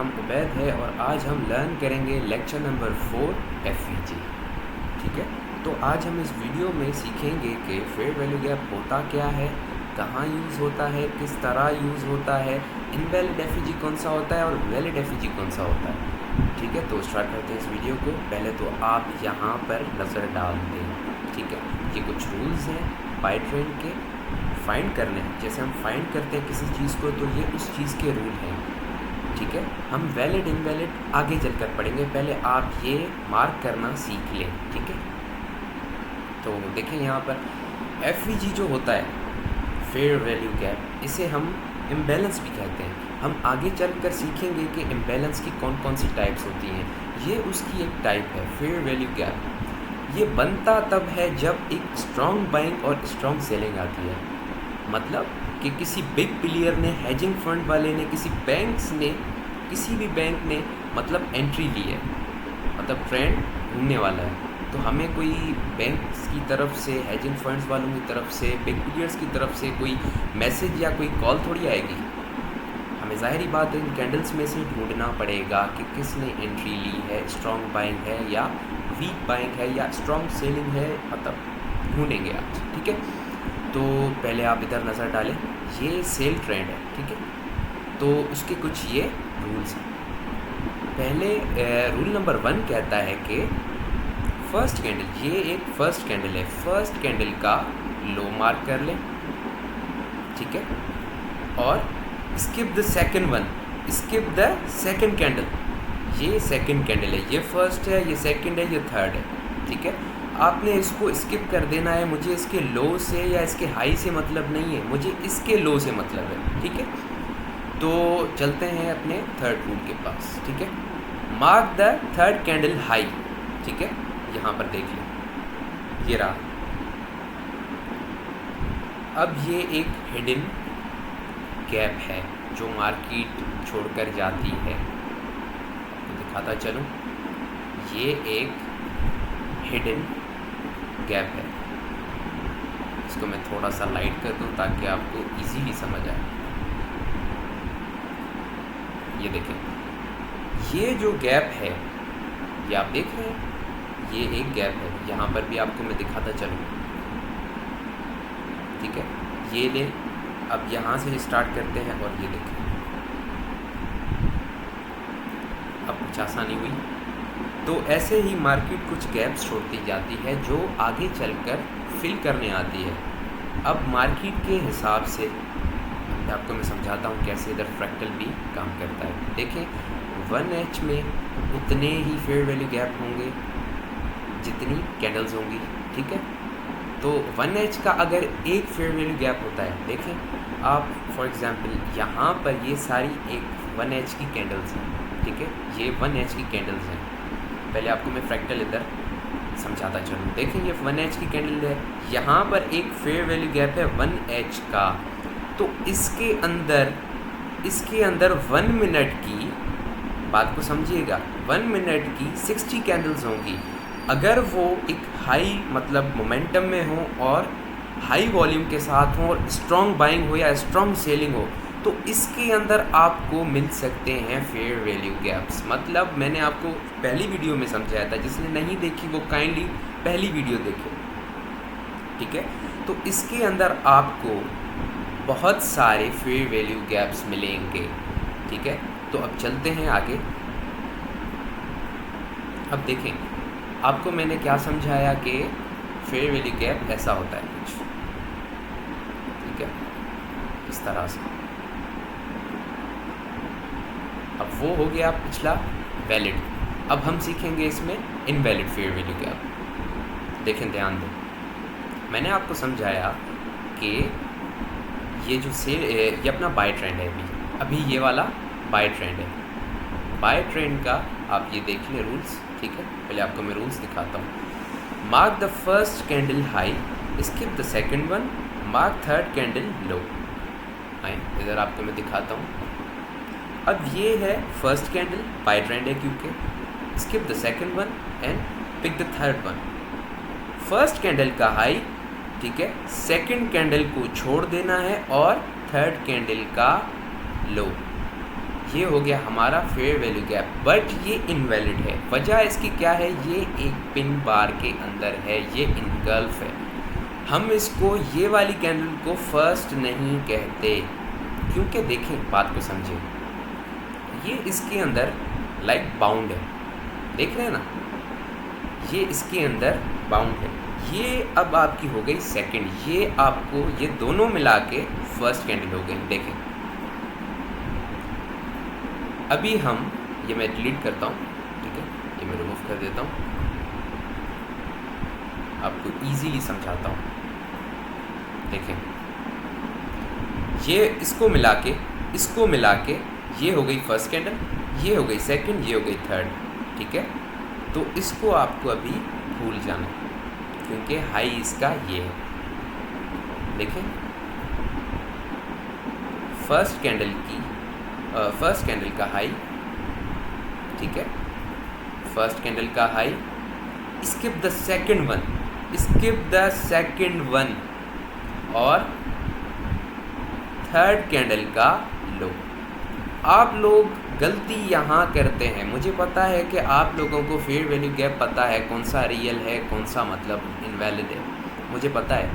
नाम उबैद है और आज हम लर्न करेंगे लेक्चर नंबर 4 FVG। ठीक है, तो आज हम इस वीडियो में सीखेंगे कि फेयर वैल्यू गैप होता क्या है, कहाँ यूज़ होता है, किस तरह यूज़ होता है, इनवैलिड FVG कौन सा होता है और वैलिड FVG कौन सा होता है। ठीक है, तो स्टार्ट करते हैं इस वीडियो को। पहले तो आप यहाँ पर नज़र डाल दें। ठीक है, ये कुछ रूल्स हैं बाय ट्रेंड के, फाइंड करने हैं। जैसे हम फाइंड करते हैं किसी चीज़ को तो ये उस चीज़ के रूल हैं। ठीक है, हम वैलिड इनवैलिड आगे चलकर पढ़ेंगे, पहले आप ये मार्क करना सीख लें। ठीक है, तो देखें यहाँ पर FVG जो होता है फेयर वैल्यू गैप, इसे हम इम्बैलेंस भी कहते हैं। हम आगे चलकर सीखेंगे कि इम्बैलेंस की कौन कौन सी टाइप्स होती हैं। ये उसकी एक टाइप है फेयर वैल्यू गैप। ये बनता तब है जब एक स्ट्रॉन्ग बाइंग और स्ट्रॉन्ग सेलिंग आती है। मतलब कि किसी बिग प्लेयर ने, हेजिंग फंड वाले ने, किसी भी बैंक ने मतलब एंट्री ली है, मतलब ट्रेंड घूमने वाला है, तो हमें कोई बैंक्स की तरफ से, हेजिंग फंड्स वालों की तरफ से, बिग प्लेयर्स की तरफ से कोई मैसेज या कोई कॉल थोड़ी आएगी। हमें ज़ाहिरी बात है इन कैंडल्स में से ढूंढना पड़ेगा कि किसने एंट्री ली है, स्ट्रॉन्ग बाइंग है या वीक बाइंग है या स्ट्रॉन्ग सेलिंग है, मतलब ढूंढेंगे आज। ठीक है, तो पहले आप इधर नज़र डालें, ये सेल ट्रेंड है। ठीक है, तो उसके कुछ ये रूल्स हैं। पहले रूल नंबर 1 कहता है कि फर्स्ट कैंडल, ये एक फर्स्ट कैंडल है, फर्स्ट कैंडल का लो मार्क कर लें। ठीक है, और skip the second one, skip the second candle. ये सेकंड कैंडल है, ये फर्स्ट है, ये सेकंड है, ये थर्ड है। ठीक है, आपने इसको स्किप कर देना है। मुझे इसके लो से या इसके हाई से मतलब नहीं है, मुझे इसके लो से मतलब है। ठीक है, तो चलते हैं अपने थर्ड रूल के पास। ठीक है, mark the third candle high. ठीक है, यहाँ पर देख लें, ये रहा। अब ये एक हिडन गैप है जो मार्केट छोड़कर जाती है, तो दिखाता चलूँ, ये एक हिडन गैप है। इसको मैं थोड़ा सा लाइट कर दूँ ताकि आपको इजीली समझ आए। ये देखें, ये जो गैप है, ये आप देख रहे हैं, ये एक गैप है। यहाँ पर भी आपको मैं दिखाता चलूँ। ठीक है, ये ले, अब यहाँ से स्टार्ट करते हैं और ये देखें, अब कुछ आसानी हुई। तो ऐसे ही मार्केट कुछ गैप्स छोड़ती जाती है जो आगे चलकर फिल करने आती है। अब मार्केट के हिसाब से आपको मैं समझाता हूँ कैसे इधर फ्रैक्टल भी काम करता है। देखें, 1H में उतने ही फेयर वैल्यू गैप होंगे जितनी कैंडल्स होंगी। ठीक है, तो 1H का अगर एक फेयर वैल्यू गैप होता है, देखें आप फॉर एग्जांपल यहाँ पर ये सारी एक 1H की कैंडल्स हैं। ठीक है, ये 1H की कैंडल्स हैं। पहले आपको मैं फ्रैक्टल इधर समझाता चलूँ। देखें, ये 1H की कैंडल है, यहाँ पर एक फेयर वैल्यू गैप है 1H का, तो इसके अंदर 1 मिनट की बात को समझिएगा, 1 मिनट की 60 कैंडल्स होंगी। अगर वो एक हाई मतलब मोमेंटम में हो और हाई वॉल्यूम के साथ हो और स्ट्रॉन्ग बाइंग हो या स्ट्रॉन्ग सेलिंग हो, तो इसके अंदर आपको मिल सकते हैं फेयर वैल्यू गैप्स। मतलब मैंने आपको पहली वीडियो में समझाया था, जिसने नहीं देखी वो काइंडली पहली वीडियो देखे। ठीक है, तो इसके अंदर आपको बहुत सारे फेयर वैल्यू गैप्स मिलेंगे। ठीक है, तो अब चलते हैं आगे। अब देखें, आपको मैंने क्या समझाया कि फेयर वैल्यू गैप ऐसा होता है कुछ। ठीक है, इस तरह से। अब वो हो गया पिछला वैलिड। अब हम सीखेंगे इसमें इनवैलिड फेयर वैल्यू गैप। देखें, ध्यान दें, मैंने आपको समझाया कि ये जो ये अपना बाय ट्रेंड है, अभी ये वाला बाय ट्रेंड है। बाय ट्रेंड का आप ये देख लें रूल्स। ठीक है, पहले आपको मैं रूल्स दिखाता हूँ। Mark the first candle high, skip the second one, mark third candle low. आए इधर आपको मैं दिखाता हूँ। अब ये है फर्स्ट कैंडल, बाय ट्रेंड है क्योंकि, skip the second one and pick the third one. First candle का हाई, ठीक है, सेकंड कैंडल को छोड़ देना है और थर्ड कैंडल का लो। ये हो गया हमारा फेयर वैल्यू गैप, बट ये इनवैलिड है। वजह इसकी क्या है, ये एक पिन बार के अंदर है, ये इनगल्फ है। हम इसको, ये वाली कैंडल को फर्स्ट नहीं कहते, क्योंकि देखें, बात को समझें, ये इसके अंदर लाइक बाउंड है, देख रहे हैं ना, ये इसके अंदर बाउंड है। ये अब आपकी हो गई सेकंड, ये आपको, ये दोनों मिला के फर्स्ट कैंडल हो गई। देखें, अभी हम, ये मैं डिलीट करता हूँ, ठीक है, ये मैं रिमूव कर देता हूँ, आपको इजीली समझाता हूँ। देखें, ये इसको मिला के ये हो गई फर्स्ट कैंडल, ये हो गई सेकंड, ये हो गई थर्ड, ठीक है। तो इसको आपको अभी भूल जाना है, क्योंकि हाई इसका ये है। देखें, फर्स्ट कैंडल का हाई, ठीक है, फर्स्ट कैंडल का high, skip the second one, और थर्ड कैंडल का लो। आप लोग गलती यहाँ करते हैं, मुझे पता है कि आप लोगों को फेयर वैल्यू गैप पता है, कौन सा रियल है, कौन सा मतलब इनवैलिड है, मुझे पता है।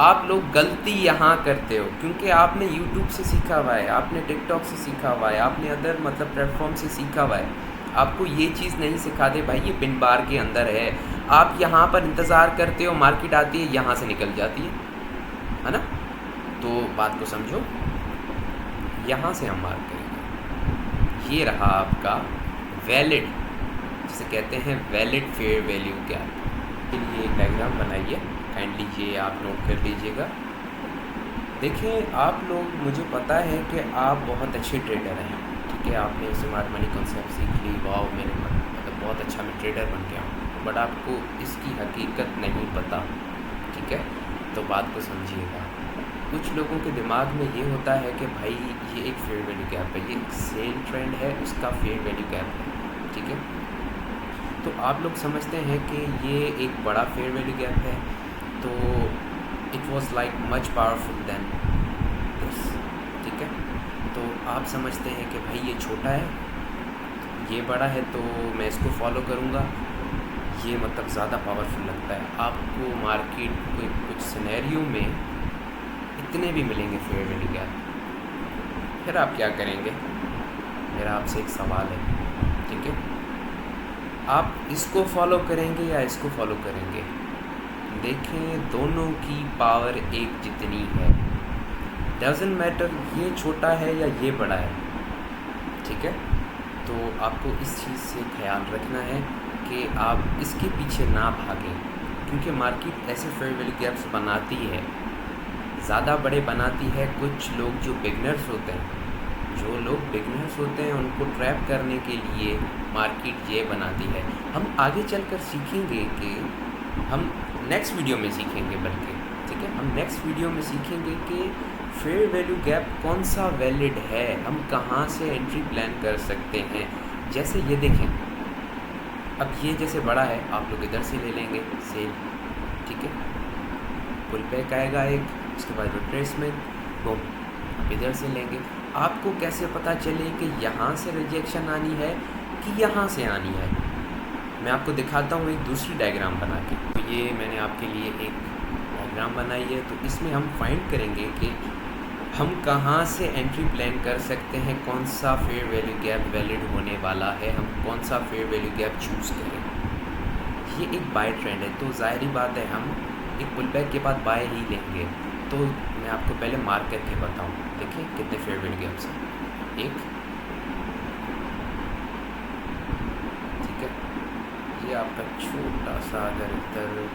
आप लोग गलती यहाँ करते हो क्योंकि आपने यूट्यूब से सीखा हुआ है, आपने टिकटॉक से सीखा हुआ है, आपने अदर मतलब प्लेटफॉर्म से सीखा हुआ है। आपको ये चीज़ नहीं सिखाते भाई ये पिन बार के अंदर है, आप यहाँ पर इंतज़ार करते हो, मार्केट आती है, यहाँ से निकल जाती है ना। तो बात को समझो, यहाँ से हम मार्क करेंगे, ये रहा आपका वैलिड, जिसे कहते हैं वैलिड फेयर वैल्यू गैप। के लिए एक डायग्राम बनाइए, काइंडली ये आप नोट कर लीजिएगा। देखें, आप लोग, मुझे पता है कि आप बहुत अच्छे ट्रेडर हैं, ठीक है, आपने स्मार्ट मनी कॉन्सेप्ट सीख ली, वाओ, मेरे मतलब बहुत अच्छा मैं ट्रेडर बन गया हूँ, बट आपको इसकी हकीकत नहीं पता, ठीक है। तो बात को समझिएगा। कुछ लोगों के दिमाग में ये होता है कि भाई ये एक फेयर वैल्यू गैप है, ये एक सेल ट्रेंड है, उसका फेयर वैल्यू गैप है, ठीक है। तो आप लोग समझते हैं कि ये एक बड़ा फेयर वैल्यू गैप है, तो it was like much powerful than this, ठीक है। तो आप समझते हैं कि भाई ये छोटा है, ये बड़ा है, तो मैं इसको फॉलो करूँगा, ये मतलब ज़्यादा पावरफुल लगता है। आपको मार्केट को कुछ सिनेरियो में इतने भी मिलेंगे फेयर वैल्यू गैप, फिर आप क्या करेंगे? मेरा आपसे एक सवाल है, ठीक है, आप इसको फॉलो करेंगे या इसको फॉलो करेंगे? देखें, दोनों की पावर एक जितनी है, डजंट मैटर ये छोटा है या ये बड़ा है, ठीक है। तो आपको इस चीज़ से ख्याल रखना है कि आप इसके पीछे ना भागें, क्योंकि मार्केट ऐसे फेयर वैल्यू गैप्स बनाती है, ज़्यादा बड़े बनाती है। कुछ लोग जो बिगनर्स होते हैं, उनको ट्रैप करने के लिए मार्केट ये बनाती है। हम आगे चलकर सीखेंगे कि हम नेक्स्ट वीडियो में सीखेंगे, बल्कि ठीक है, हम नेक्स्ट वीडियो में सीखेंगे कि फेयर वैल्यू गैप कौन सा वैलिड है, हम कहाँ से एंट्री प्लान कर सकते हैं। जैसे ये देखें, अब ये जैसे बड़ा है, आप लोग इधर से ले लेंगे सेल, ठीक है, पुल बैक आएगा एक, उसके बाद रिट्रेसमेंट, बूम, आप इधर से लेंगे। आपको कैसे पता चले कि यहाँ से रिजेक्शन आनी है कि यहाँ से आनी है? मैं आपको दिखाता हूँ एक दूसरी डायग्राम बना के। तो ये मैंने आपके लिए एक डायग्राम बनाई है, तो इसमें हम फाइंड करेंगे कि हम कहाँ से एंट्री प्लान कर सकते हैं, कौन सा फेयर वैल्यू गैप वैलिड होने वाला है, हम कौन सा फेयर वैल्यू गैप चूज़ करें। ये एक बाय ट्रेंड है, तो ज़ाहिरी बात है हम एक पुल बैक के बाद बाय ही लेंगे। तो मैं आपको पहले मार्क करके बताऊँ, देखिए कितने फेयर वैल्यू गैप्स हैं। एक, ठीक है, ये आपका छोटा सा, अगर इधर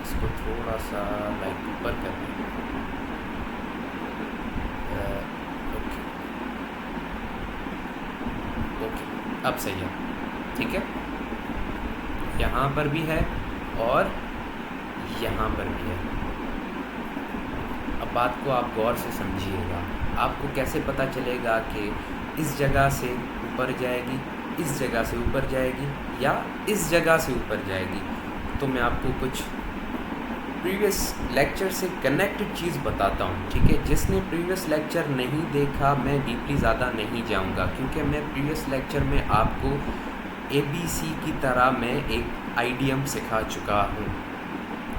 इसको थोड़ा सा लाइक ऊपर कर दें, ओके, अब सही है, ठीक है, यहाँ पर भी है और यहाँ पर भी है। अब बात को आप गौर से समझिएगा, आपको कैसे पता चलेगा कि इस जगह से ऊपर जाएगी, इस जगह से ऊपर जाएगी या इस जगह से ऊपर जाएगी? तो मैं आपको कुछ प्रीवियस लेक्चर से कनेक्टेड चीज़ बताता हूँ, ठीक है। जिसने प्रीवियस लेक्चर नहीं देखा, मैं डीपली ज़्यादा नहीं जाऊँगा, क्योंकि मैं प्रीवियस लेक्चर में आपको ABC की तरह मैं एक आइडियम सिखा चुका हूँ।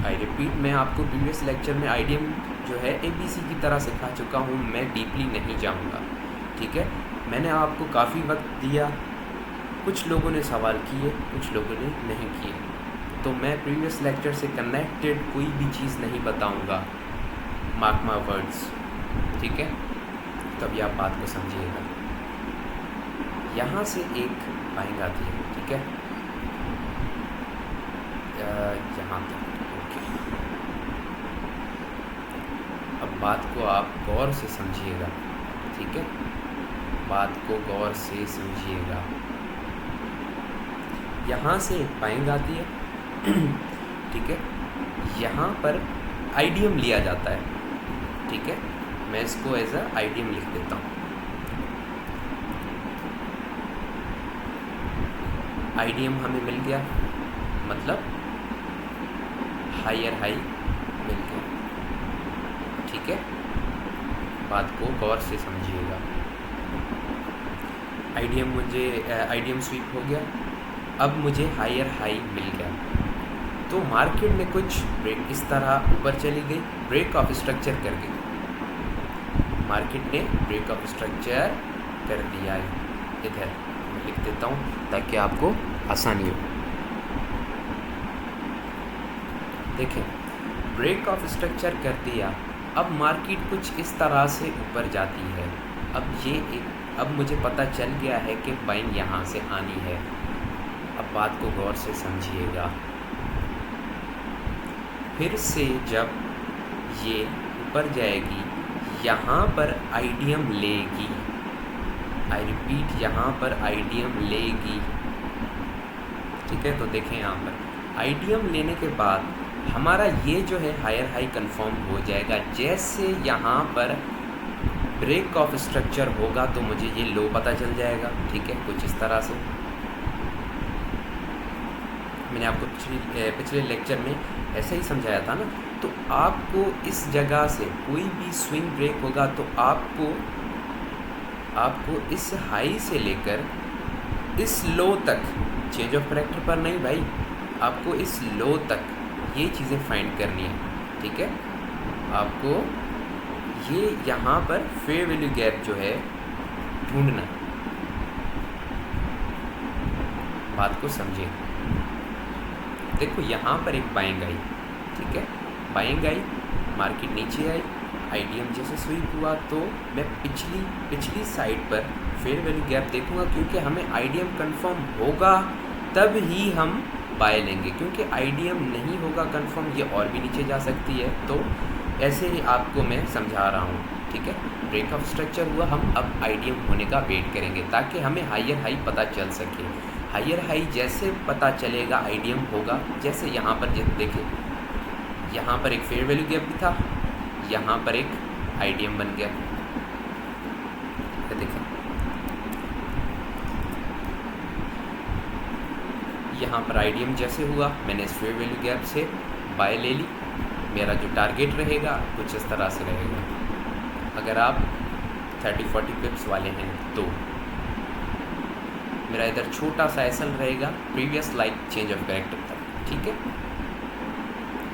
आई रिपीट, मैं आपको प्रीवियस लेक्चर में आइडियम जो है ABC की तरह सिखा चुका हूँ, मैं डीपली नहीं जाऊँगा, ठीक है। मैंने आपको काफ़ी वक्त दिया, कुछ लोगों ने सवाल किए, कुछ लोगों ने नहीं किए, तो मैं प्रीवियस लेक्चर से कनेक्टेड कोई भी चीज़ नहीं बताऊंगा, मार्क माय वर्ड्स, ठीक है। तभी आप बात को समझिएगा। यहाँ से एक बाइंग आती है, ठीक है, यहाँ तक, ओके। अब बात को आप गौर से समझिएगा, ठीक है, बात को गौर से समझिएगा। यहाँ से एक बाइंग आती है, ठीक है, यहाँ पर आइडियम लिया जाता है, ठीक है। मैं इसको एज अ आइडियम लिख देता हूँ। आइडियम हमें मिल गया, मतलब हायर हाई मिल गया, ठीक है। बात को गौर से समझिएगा। आइडियम स्वीप हो गया, अब मुझे हायर हाई मिल गया, तो मार्केट में कुछ ब्रेक इस तरह ऊपर चली गई, ब्रेक ऑफ स्ट्रक्चर कर गई, मार्केट ने ब्रेक ऑफ स्ट्रक्चर कर दिया। इधर मैं लिख देता हूँ ताकि आपको आसानी हो। देखें, ब्रेक ऑफ स्ट्रक्चर कर दिया, अब मार्केट कुछ इस तरह से ऊपर जाती है। अब मुझे पता चल गया है कि बाइंग यहाँ से आनी है। अब बात को गौर से समझिएगा। फिर से जब ये ऊपर जाएगी, यहाँ पर आइडियम लेगी, आई रिपीट, यहाँ पर आइडियम लेगी, ठीक है। तो देखें, यहाँ पर आइडियम लेने के बाद हमारा ये जो है हायर हाई कंफर्म हो जाएगा। जैसे यहाँ पर ब्रेक ऑफ स्ट्रक्चर होगा तो मुझे ये लो पता चल जाएगा, ठीक है, कुछ इस तरह से। मैंने आपको पिछले लेक्चर में ऐसे ही समझाया था ना। तो आपको इस जगह से कोई भी स्विंग ब्रेक होगा तो आपको इस हाई से लेकर इस लो तक, चेंज ऑफ कैरेक्टर पर नहीं भाई, आपको इस लो तक ये चीज़ें फाइंड करनी है, ठीक है। आपको ये यहाँ पर फेयर वैल्यू गैप जो है ढूंढना। बात को समझिए। देखो, यहाँ पर एक बाइंग आई, ठीक है, बाइंग आई, मार्केट नीचे आई, आइडियम जैसे स्वीप हुआ तो मैं पिछली साइड पर फेयर वैल्यू गैप देखूंगा, क्योंकि हमें आइडियम कंफर्म होगा तब ही हम बाय लेंगे, क्योंकि आइडियम नहीं होगा कंफर्म, ये और भी नीचे जा सकती है। तो ऐसे ही आपको मैं समझा रहा हूँ, ठीक है। ब्रेक ऑफ स्ट्रक्चर हुआ, हम अब आइडियम होने का वेट करेंगे ताकि हमें हायर हाई पता चल सके। हायर हाई जैसे पता चलेगा आइडियम होगा। जैसे यहाँ पर देखें, यहाँ पर एक फेयर वैल्यू गैप भी था, यहाँ पर एक आइडियम बन गया, देखें, यहाँ पर आइडियम जैसे हुआ, मैंने इस फेयर वैल्यू गैप से बाय ले ली। मेरा जो टारगेट रहेगा कुछ इस तरह से रहेगा, अगर आप 30-40 पिप्स वाले हैं तो। मेरा इधर छोटा सा एसल रहेगा previous like change of character तक, ठीक है।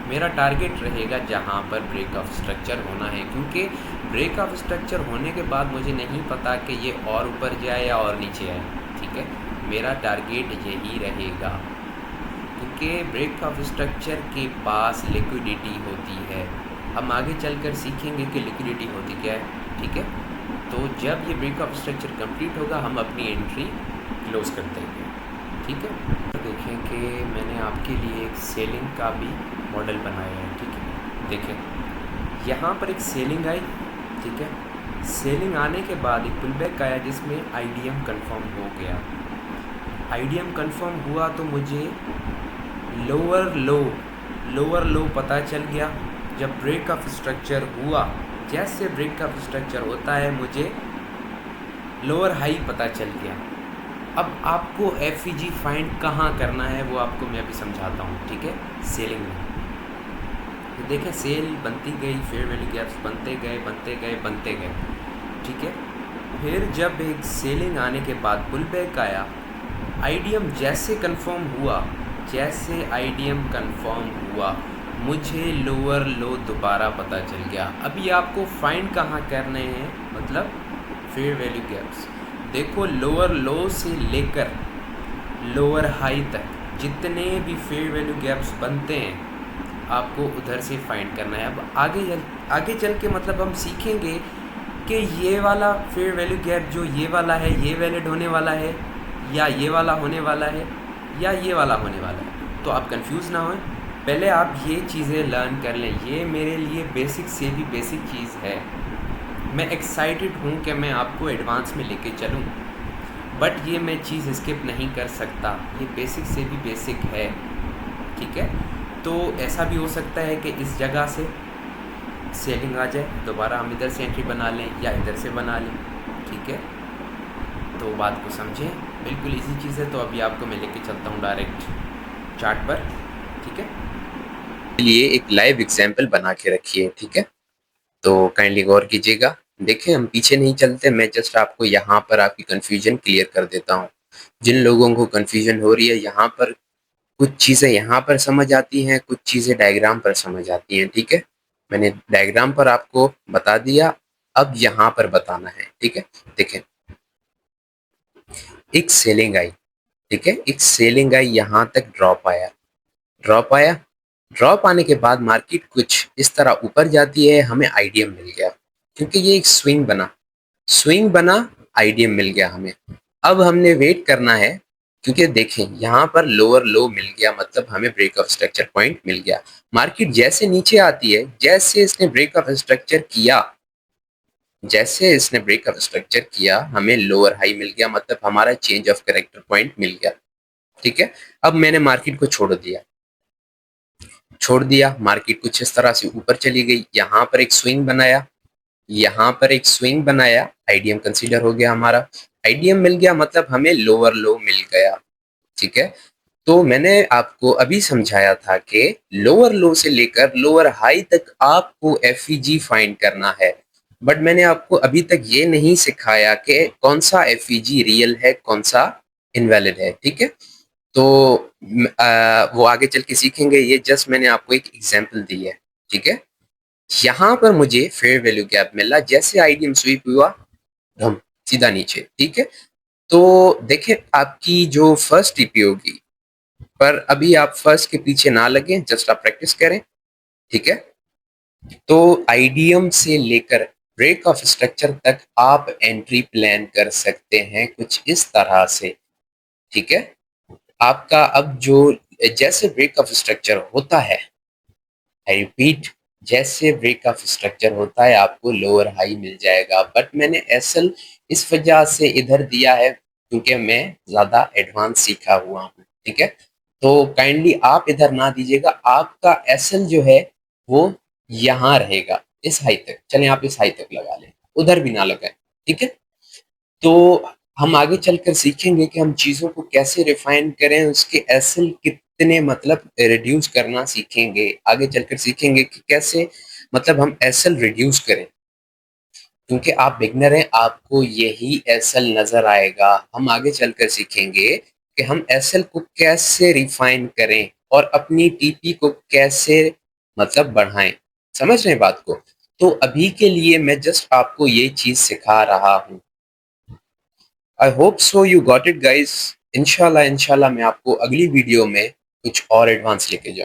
मेरा टारगेट रहेगा जहाँ पर ब्रेक ऑफ स्ट्रक्चर होना है, क्योंकि ब्रेक ऑफ स्ट्रक्चर होने के बाद मुझे नहीं पता कि ये और ऊपर जाए या और नीचे आए, ठीक है। मेरा टारगेट यही रहेगा, क्योंकि ब्रेक ऑफ स्ट्रक्चर के पास लिक्विडिटी होती है। हम आगे चलकर सीखेंगे कि लिक्विडिटी होती क्या है, ठीक है। तो जब ये ब्रेक ऑफ स्ट्रक्चर कंप्लीट होगा हम अपनी एंट्री क्लोज कर देंगे, ठीक है। तो देखें कि मैंने आपके लिए एक सेलिंग का भी मॉडल बनाया है, ठीक है। देखें, यहाँ पर एक सेलिंग आई, ठीक है। सेलिंग आने के बाद एक पुलबैक आया जिसमें आइडियम कंफर्म हो गया। आइडियम कंफर्म हुआ तो मुझे लोअर लो पता चल गया। जब ब्रेक ऑफ स्ट्रक्चर हुआ, जैसे ब्रेक ऑफ स्ट्रक्चर होता है मुझे लोअर हाई पता चल गया। अब आपको FEG फाइंड कहाँ करना है वो आपको मैं अभी समझाता हूँ, ठीक है। सेलिंग में देखें सेल बनती गई, फेयर वैल्यू गैप्स बनते गए बनते गए बनते गए, ठीक है। फिर जब एक सेलिंग आने के बाद पुल बैक आया, आईडीएम जैसे कंफर्म हुआ, जैसे आईडीएम कंफर्म हुआ, मुझे लोअर लो दोबारा पता चल गया। अभी आपको फाइंड कहाँ करने हैं, मतलब फेयर वैल्यू गैप्स। देखो लोअर लो से लेकर लोअर हाई तक जितने भी फेयर वैल्यू गैप्स बनते हैं आपको उधर से फाइंड करना है। अब आगे चल के मतलब हम सीखेंगे कि ये वाला फेयर वैल्यू गैप जो ये वाला है ये वैलिड होने वाला है, या ये वाला होने वाला है, या ये वाला होने वाला है। तो आप कंफ्यूज ना हों, पहले आप ये चीज़ें लर्न कर लें। ये मेरे लिए बेसिक से भी बेसिक चीज़ है। मैं एक्साइटेड हूँ कि मैं आपको एडवांस में लेके चलूँ, बट ये मैं चीज़ स्किप नहीं कर सकता। ये बेसिक से भी बेसिक है, ठीक है। तो ऐसा भी हो सकता है कि इस जगह से सेलिंग आ जाए, दोबारा हम इधर से एंट्री बना लें या इधर से बना लें, ठीक है। तो बात को समझें, बिल्कुल इजी चीज़ है। तो अभी आपको मैं लेके चलता हूँ डायरेक्ट चार्ट पर, ठीक है। लिए एक लाइव एग्जाम्पल बना के रखिए, ठीक है। तो काइंडली गौर कीजिएगा। देखिए हम पीछे नहीं चलते, मैं जस्ट आपको यहाँ पर आपकी कन्फ्यूजन क्लियर कर देता हूँ। जिन लोगों को कन्फ्यूजन हो रही है, यहाँ पर कुछ चीज़ें यहाँ पर समझ आती हैं, कुछ चीज़ें डायग्राम पर समझ आती हैं, ठीक है। मैंने डायग्राम पर आपको बता दिया, अब यहाँ पर बताना है, ठीक है। देखें एक सेलिंग आई, ठीक है, एक सेलिंग आई, यहाँ तक ड्रॉप आया, ड्रॉप आया, ड्रॉप आने के बाद मार्केट कुछ इस तरह ऊपर जाती है, हमें आईडीएम मिल गया क्योंकि ये एक स्विंग बना, स्विंग बना, आईडीएम मिल गया हमें। अब हमने वेट करना है क्योंकि देखें यहाँ पर लोअर लो मिल गया, मतलब हमें ब्रेक ऑफ स्ट्रक्चर पॉइंट मिल गया। मार्केट जैसे नीचे आती है, जैसे इसने ब्रेक ऑफ स्ट्रक्चर किया, जैसे इसने ब्रेक ऑफ स्ट्रक्चर किया, हमें लोअर हाई मिल गया, मतलब हमारा चेंज ऑफ कैरेक्टर पॉइंट मिल गया, ठीक है। अब मैंने मार्केट को छोड़ दिया, छोड़ दिया, मार्केट कुछ इस तरह से ऊपर चली गई, यहाँ पर एक स्विंग बनाया, यहाँ पर एक स्विंग बनाया, आईडीएम कंसीडर हो गया हमारा, आईडीएम मिल गया, मतलब हमें लोअर लो मिल गया, ठीक है। तो मैंने आपको अभी समझाया था कि लोअर लो से लेकर लोअर हाई तक आपको एफईजी फाइंड करना है, बट मैंने आपको अभी तक ये नहीं सिखाया कि कौन सा एफईजी रियल है, कौन सा इनवैलिड है, ठीक है। तो वो आगे चल के सीखेंगे, ये जस्ट मैंने आपको एक एग्जांपल दी है, ठीक है। यहाँ पर मुझे फेयर वैल्यू गैप मिला, जैसे आईडीएम स्वीप हुआ हम सीधा नीचे, ठीक है। तो देखिए आपकी जो फर्स्ट टीपी होगी, पर अभी आप फर्स्ट के पीछे ना लगे, जस्ट आप प्रैक्टिस करें, ठीक है। तो आईडीएम से लेकर ब्रेक ऑफ स्ट्रक्चर तक आप एंट्री प्लान कर सकते हैं कुछ इस तरह से, ठीक है। आपका अब जो जैसे ब्रेक ऑफ स्ट्रक्चर होता है, आई रिपीट, जैसे ब्रेक ऑफ स्ट्रक्चर होता है आपको लोअर हाई मिल जाएगा, बट मैंने एसएल इस वजह से इधर दिया है क्योंकि मैं ज्यादा एडवांस सीखा हुआ हूँ, ठीक है। तो काइंडली आप इधर ना दीजिएगा, आपका एसएल जो है वो यहाँ रहेगा, इस हाई तक। चलें आप इस हाई तक लगा लें, उधर भी ना लगाए, ठीक है। तो हम आगे चलकर सीखेंगे कि हम चीज़ों को कैसे रिफाइन करें, उसके एसएल कितने मतलब रिड्यूस करना सीखेंगे। आगे चलकर सीखेंगे कि कैसे मतलब हम एसएल रिड्यूस करें, क्योंकि आप बिगनर हैं, आपको यही एसएल नजर आएगा। हम आगे चलकर सीखेंगे कि हम एसएल को कैसे रिफाइन करें और अपनी टीपी को कैसे मतलब बढ़ाएं। समझ रहे हैं बात को? तो अभी के लिए मैं जस्ट आपको ये चीज सिखा रहा हूँ। I hope so you got it guys. इंशाल्लाह मैं आपको अगली वीडियो में कुछ और एडवांस लेके जाऊँ।